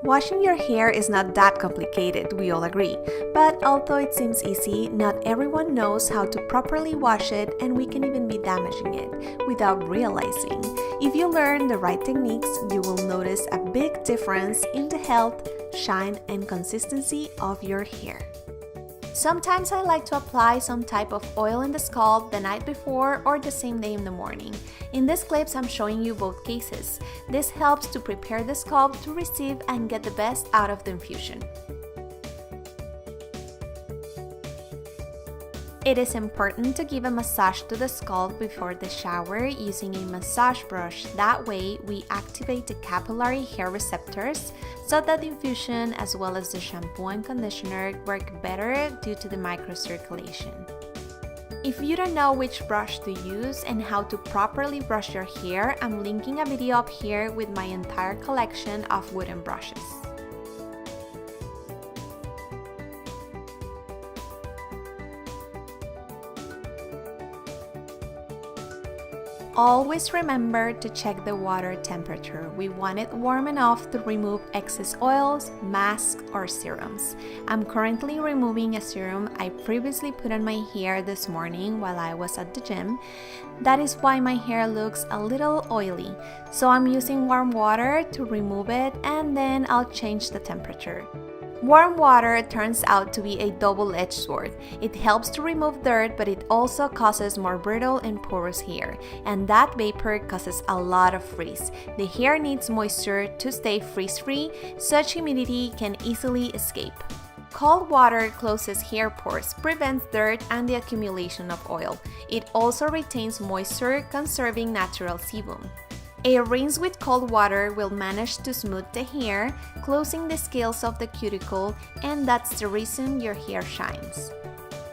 Washing your hair is not that complicated, we all agree. But although it seems easy, not everyone knows how to properly wash it, and we can even be damaging it without realizing. If you learn the right techniques, you will notice a big difference in the health, shine, and consistency of your hair. Sometimes I like to apply some type of oil in the scalp the night before or the same day in the morning. In these clips, I'm showing you both cases. This helps to prepare the scalp to receive and get the best out of the infusion. It is important to give a massage to the scalp before the shower using a massage brush. That way, we activate the capillary hair receptors so that the infusion as well as the shampoo and conditioner work better due to the microcirculation. If you don't know which brush to use and how to properly brush your hair, I'm linking a video up here with my entire collection of wooden brushes. Always remember to check the water temperature. We want it warm enough to remove excess oils, masks, or serums. I'm currently removing a serum I previously put on my hair this morning while I was at the gym. That is why my hair looks a little oily. So I'm using warm water to remove it, and then I'll change the temperature. Warm water turns out to be a double-edged sword. It helps to remove dirt, but it also causes more brittle and porous hair, and that vapor causes a lot of frizz. The hair needs moisture to stay frizz-free. Such humidity can easily escape. Cold water closes hair pores, prevents dirt and the accumulation of oil. It also retains moisture, conserving natural sebum. A rinse with cold water will manage to smooth the hair, closing the scales of the cuticle, and that's the reason your hair shines.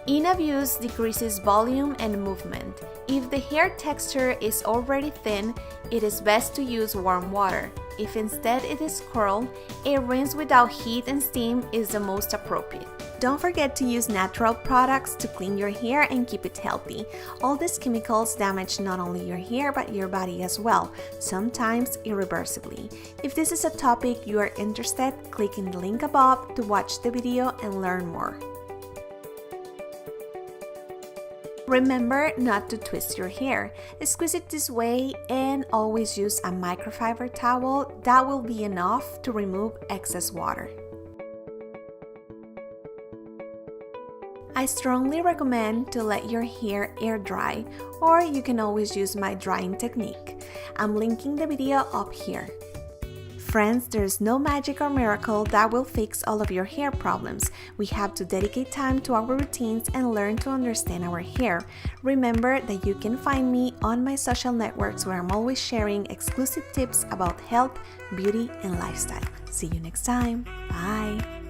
In abuse decreases volume and movement. If the hair texture is already thin, it is best to use warm water. If instead it is curled, a rinse without heat and steam is the most appropriate. Don't forget to use natural products to clean your hair and keep it healthy. All these chemicals damage not only your hair but your body as well, sometimes irreversibly. If this is a topic you are interested, click in the link above to watch the video and learn more. Remember not to twist your hair. Squeeze it this way and always use a microfiber towel. That will be enough to remove excess water. I strongly recommend to let your hair air dry, or you can always use my drying technique. I'm linking the video up here. Friends, there's no magic or miracle that will fix all of your hair problems. We have to dedicate time to our routines and learn to understand our hair. Remember that you can find me on my social networks where I'm always sharing exclusive tips about health, beauty, and lifestyle. See you next time. Bye!